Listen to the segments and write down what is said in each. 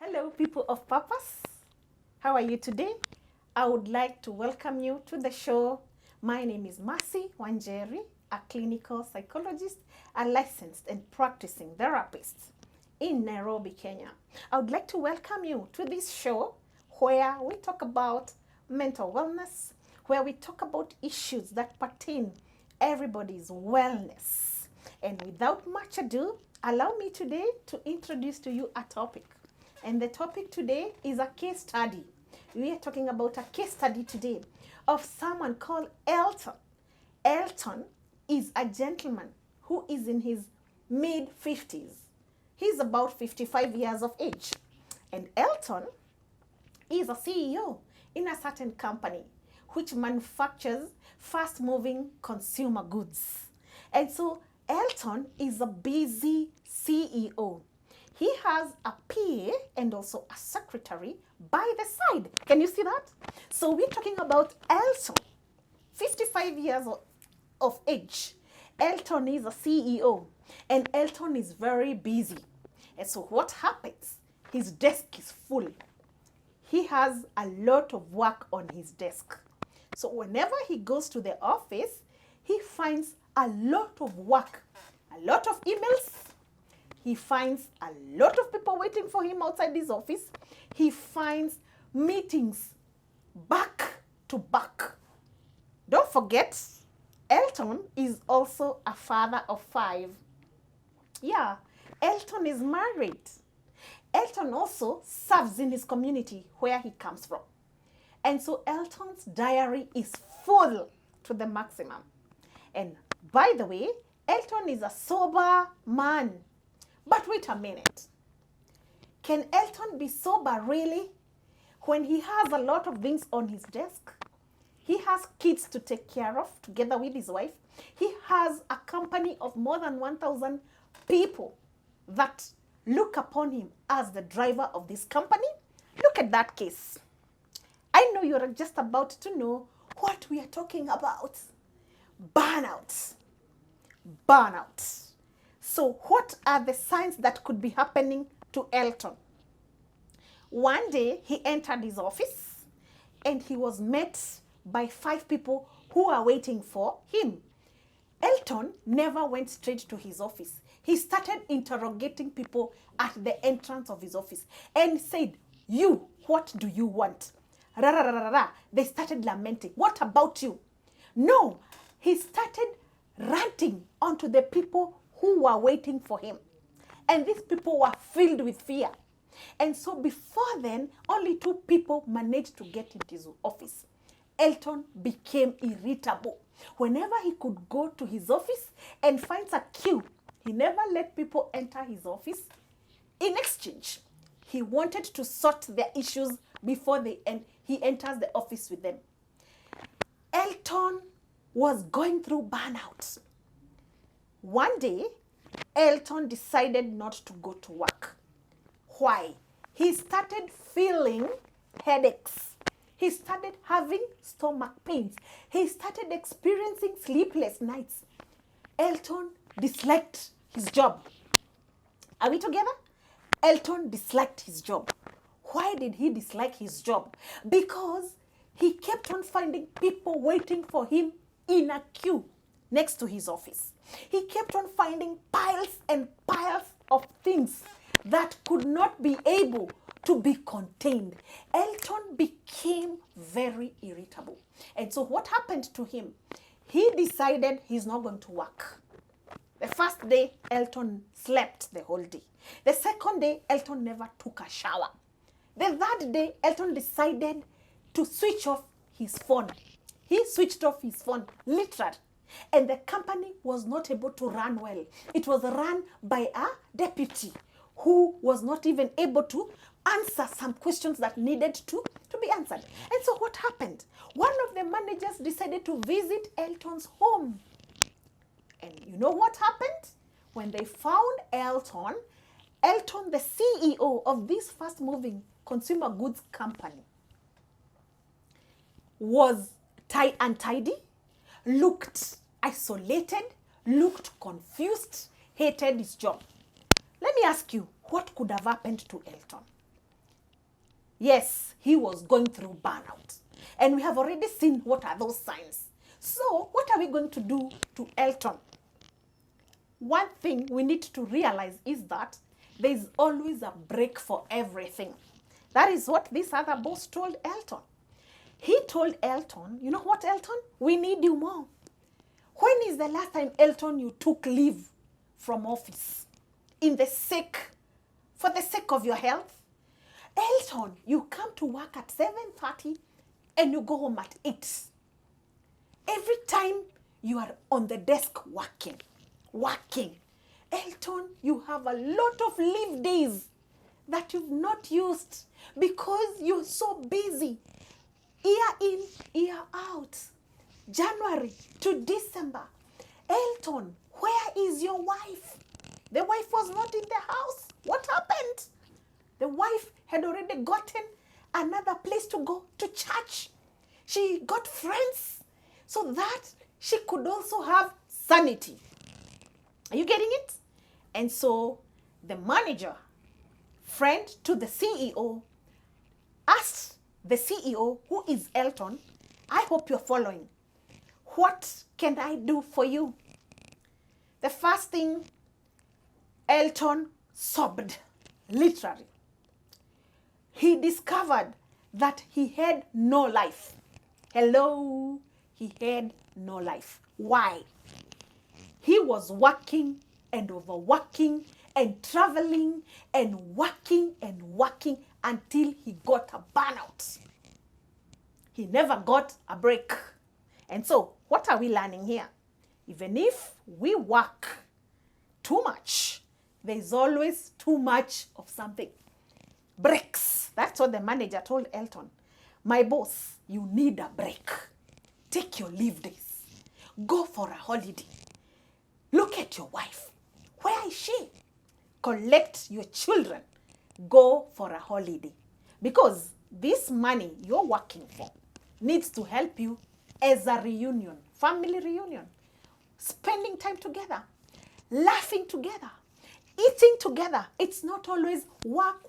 Hello, people of purpose. How are you today? I would like to welcome you to the show. My name is Wanjeri, a clinical psychologist, a licensed and practicing therapist in Nairobi, Kenya. I would like to welcome you to this show where we talk about mental wellness, where we talk about issues that pertain everybody's wellness. And without much ado, allow me today to introduce to you a topic. And the topic today is a case study. We are talking about a case study today of someone called Elton. Elton is a gentleman who is in his mid-50s. He's about 55 years of age. And Elton is a CEO in a certain company which manufactures fast-moving consumer goods. And so Elton is a busy CEO. He has a PA and also a secretary by the side. Can you see that? So we're talking about Elton, 55 years of age. Elton is a CEO and Elton is very busy. And so what happens? His desk is full. He has a lot of work on his desk. So whenever he goes to the office, he finds a lot of work, a lot of emails. He finds a lot of people waiting for him outside his office. He finds meetings back to back. Don't forget, Elton is also a father of 5. Yeah, Elton is married. Elton also serves in his community where he comes from. And so Elton's diary is full to the maximum. And by the way, Elton is a sober man. But wait a minute. Can Elton be sober really when he has a lot of things on his desk? He has kids to take care of together with his wife. He has a company of more than 1,000 people that look upon him as the driver of this company. Look at that case. I know you're just about to know what we are talking about. Burnout. Burnout. So what are the signs that could be happening to Elton? One day he entered his office and he was met by 5 people who are waiting for him. Elton never went straight to his office. He started interrogating people at the entrance of his office and said, "You, what do you want?" Ra, ra, ra, ra, ra. They started lamenting. "What about you?" No, he started ranting onto the people who were waiting for him. And these people were filled with fear. And so before then, only 2 people managed to get into his office. Elton became irritable. Whenever he could go to his office and finds a queue, he never let people enter his office. In exchange, he wanted to sort their issues before he enters the office with them. Elton was going through burnout. One day, Elton decided not to go to work. Why? He started feeling headaches. He started having stomach pains. He started experiencing sleepless nights. Elton disliked his job. Are we together? Elton disliked his job. Why did he dislike his job? Because he kept on finding people waiting for him in a queue next to his office. He kept on finding piles and piles of things that could not be able to be contained. Elton became very irritable. And so what happened to him? He decided he's not going to work. The first day, Elton slept the whole day. The second day, Elton never took a shower. The third day, Elton decided to switch off his phone. He switched off his phone, literally. And the company was not able to run well. It was run by a deputy who was not even able to answer some questions that needed to be answered. And so what happened? One of the managers decided to visit Elton's home. And you know what happened? When they found Elton, the CEO of this fast-moving consumer goods company, was untidy, looked isolated, looked confused, hated his job. Let me ask you, what could have happened to Elton? Yes, he was going through burnout. And we have already seen what are those signs. So what are we going to do to Elton? One thing we need to realize is that there is always a break for everything. That is what this other boss told Elton. He told Elton, you know what, Elton? We need you more. When is the last time, Elton, you took leave from office for the sake of your health? Elton, you come to work at 7:30 and you go home at 8. Every time you are on the desk working. Elton, you have a lot of leave days that you've not used because you're so busy. Year in, year out. January to December. Elton, where is your wife? The wife was not in the house. What happened? The wife had already gotten another place to go, to church. She got friends so that she could also have sanity. Are you getting it? And so the manager, friend to the CEO, asked the CEO, who is Elton, I hope you're following, what can I do for you? The first thing, Elton sobbed, literally. He discovered that he had no life. Hello, he had no life. Why? He was working and overworking and traveling and working until he got a burnout. He never got a break. And so, what are we learning here? Even if we work too much, there's always too much of something. Breaks. That's what the manager told Elton. My boss, you need a break. Take your leave days. Go for a holiday. Look at your wife. Where is she? Collect your children. Go for a holiday. Because this money you're working for needs to help you as a reunion, family reunion. Spending time together, laughing together, eating together. It's not always work.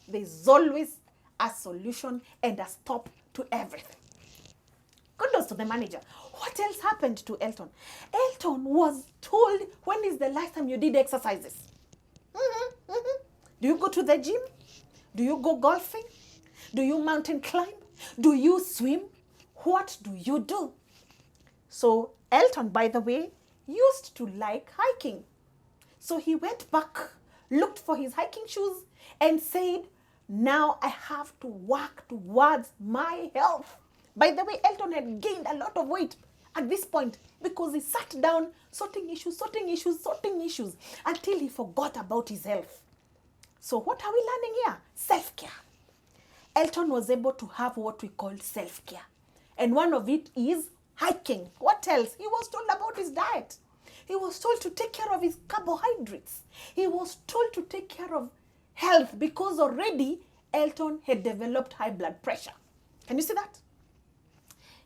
There's always a solution and a stop to everything. Kudos to the manager. What else happened to Elton? Elton was told, when is the last time you did exercises? Do you go to the gym? Do you go golfing? Do you mountain climb? Do you swim? What do you do? So Elton, by the way, used to like hiking. So he went back, looked for his hiking shoes, and said, now I have to work towards my health. By the way, Elton had gained a lot of weight at this point because he sat down sorting issues until he forgot about his health. So what are we learning here? Self-care. Elton was able to have what we call self-care. And one of it is hiking. What else? He was told about his diet. He was told to take care of his carbohydrates. He was told to take care of health because already Elton had developed high blood pressure. Can you see that?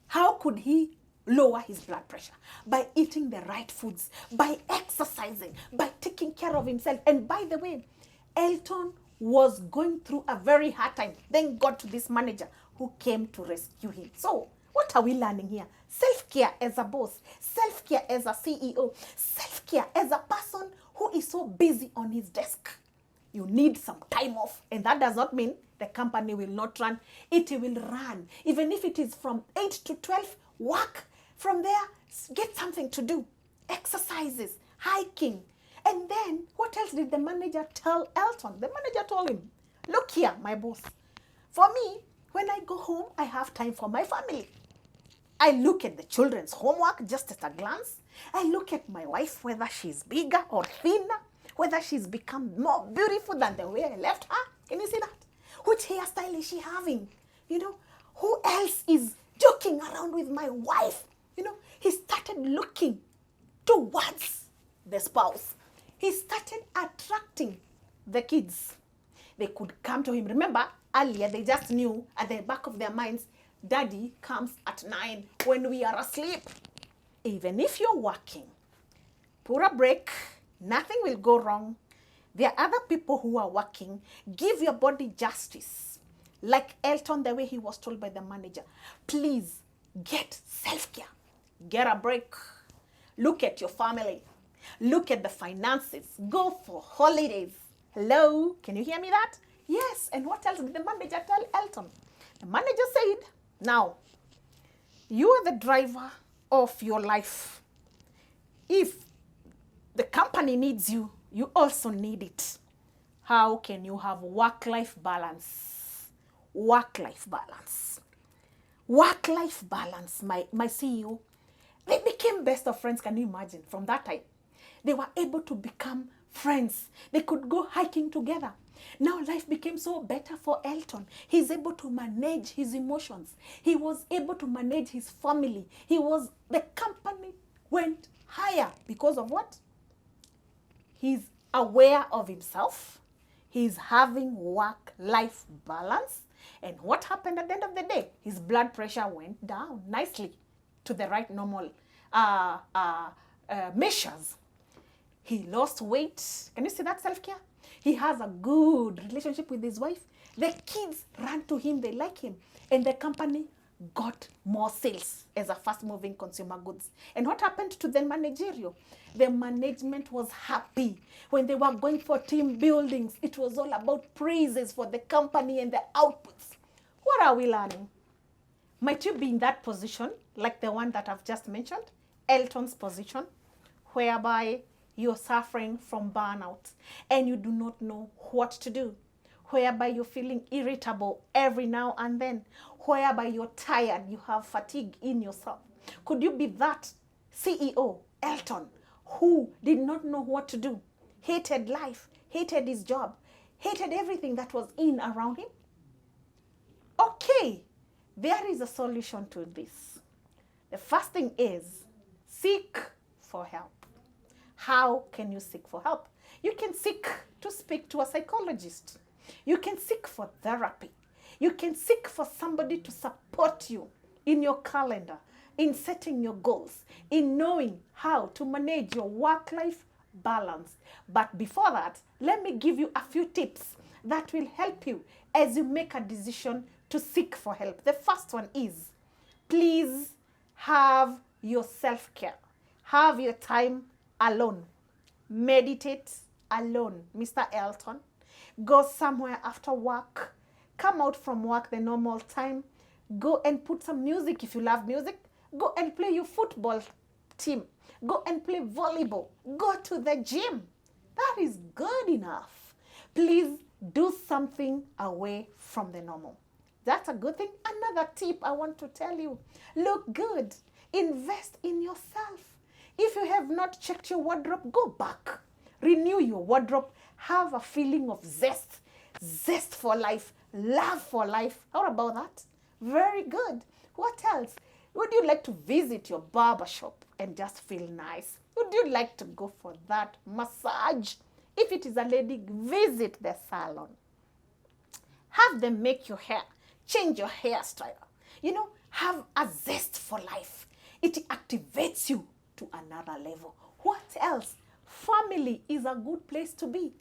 How could he lower his blood pressure? By eating the right foods, by exercising, by taking care of himself. And by the way, Elton was going through a very hard time. Thank God to this manager who came to rescue him. So, what are we learning here? Self-care as a boss, self-care as a CEO, self-care as a person who is so busy on his desk. You need some time off. And that does not mean the company will not run. It will run. Even if it is from 8 to 12, work. From there, get something to do. Exercises, hiking. And then, what else did the manager tell Elton? The manager told him, look here, my boss. For me, when I go home, I have time for my family. I look at the children's homework just at a glance. I look at my wife, whether she's bigger or thinner, whether she's become more beautiful than the way I left her. Can you see that? Which hairstyle is she having? You know, who else is joking around with my wife? You know, he started looking towards the spouse. He started attracting the kids. They could come to him. Remember, earlier they just knew at the back of their minds, Daddy comes at 9 when we are asleep. Even if you're working, put a break, nothing will go wrong. There are other people who are working. Give your body justice. Like Elton, the way he was told by the manager. Please get self-care. Get a break. Look at your family. Look at the finances. Go for holidays. Hello? Can you hear me that? Yes. And what else did the manager tell Elton? The manager said, now, you are the driver of your life. If the company needs you, you also need it. How can you have work-life balance? Work-life balance. Work-life balance, my CEO. They became best of friends, can you imagine? From that time, they were able to become friends. They could go hiking together. Now life became so better for Elton. He's able to manage his emotions. He was able to manage his family. The company went higher because of what? He's aware of himself. He's having work-life balance. And what happened at the end of the day? His blood pressure went down nicely to the right normal measures. He lost weight. Can you see that self-care? He has a good relationship with his wife. The kids ran to him. They like him. And the company got more sales as a fast-moving consumer goods. And what happened to the managerial? The management was happy. When they were going for team buildings, it was all about praises for the company and the outputs. What are we learning? Might you be in that position, like the one that I've just mentioned, Elton's position, whereby you're suffering from burnout and you do not know what to do, whereby you're feeling irritable every now and then, whereby you're tired, you have fatigue in yourself. Could you be that CEO, Elton, who did not know what to do, hated life, hated his job, hated everything that was in around him? Okay, there is a solution to this. The first thing is seek for help. How can you seek for help? You can seek to speak to a psychologist. You can seek for therapy. You can seek for somebody to support you in your calendar, in setting your goals, in knowing how to manage your work-life balance. But before that, let me give you a few tips that will help you as you make a decision to seek for help. The first one is, please have your self-care. Have your time alone. Meditate alone, Mr. Elton. Go somewhere after work. Come out from work the normal time. Go and put some music if you love music. Go and play your football team. Go and play volleyball. Go to the gym. That is good enough. Please do something away from the normal. That's a good thing. Another tip I want to tell you. Look good. Invest in yourself. If you have not checked your wardrobe, go back. Renew your wardrobe. Have a feeling of zest. Zest for life. Love for life. How about that? Very good. What else? Would you like to visit your barber shop and just feel nice? Would you like to go for that massage? If it is a lady, visit the salon. Have them make your hair. Change your hairstyle. Have a zest for life. It activates you to another level. What else? Family is a good place to be.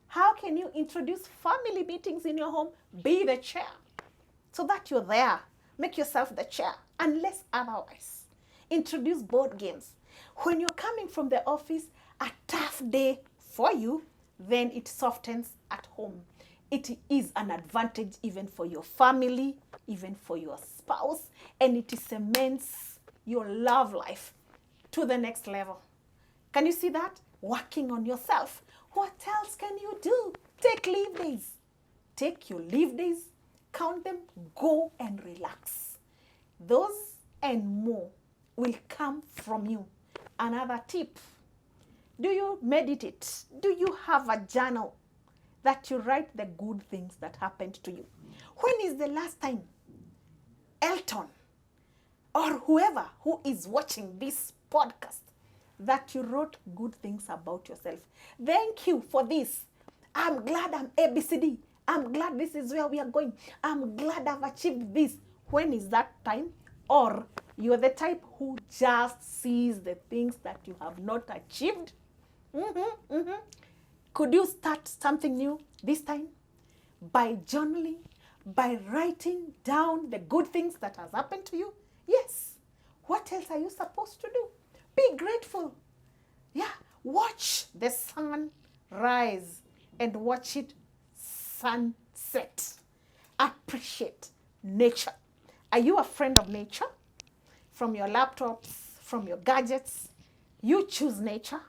How can you introduce family meetings in your home? Be the chair so that you're there. Make yourself the chair, unless otherwise. Introduce board games. When you're coming from the office, a tough day for you, then it softens at home. It is an advantage even for your family, even for your spouse, and it cements your love life to the next level. Can you see that? Working on yourself. What else can you do? Take leave days. Take your leave days, count them, go and relax. Those and more will come from you. Another tip. Do you meditate? Do you have a journal that you write the good things that happened to you? When is the last time Elton or whoever who is watching this podcast that you wrote good things about yourself? Thank you for this. I'm glad I'm ABCD. I'm glad this is where we are going. I'm glad I've achieved this. When is that time? Or you're the type who just sees the things that you have not achieved? Could you start something new this time? By journaling, by writing down the good things that has happened to you? Yes. What else are you supposed to do? Be grateful. Yeah. Watch the sun rise and watch it sunset. Appreciate nature. Are you a friend of nature? From your laptops, from your gadgets, you choose nature.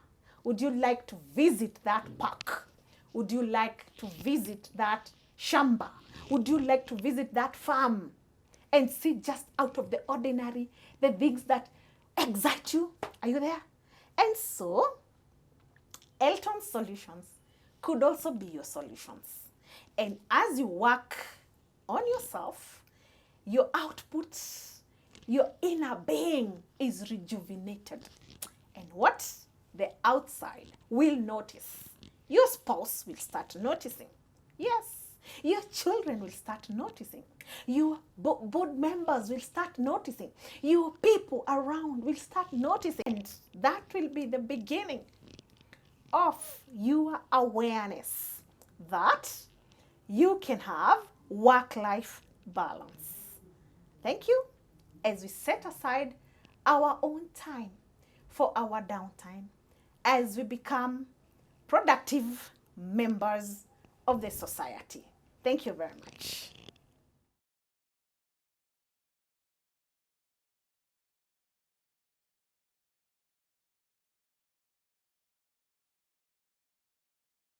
Would you like to visit that park? Would you like to visit that shamba? Would you like to visit that farm and see just out of the ordinary the things that excite you? Are you there? And so, Elton's solutions could also be your solutions. And as you work on yourself, your output, your inner being is rejuvenated. And what? The outside will notice. Your spouse will start noticing. Yes. Your children will start noticing. Your board members will start noticing. Your people around will start noticing. And that will be the beginning of your awareness that you can have work-life balance. Thank you. As we set aside our own time for our downtime, as we become productive members of the society. Thank you very much.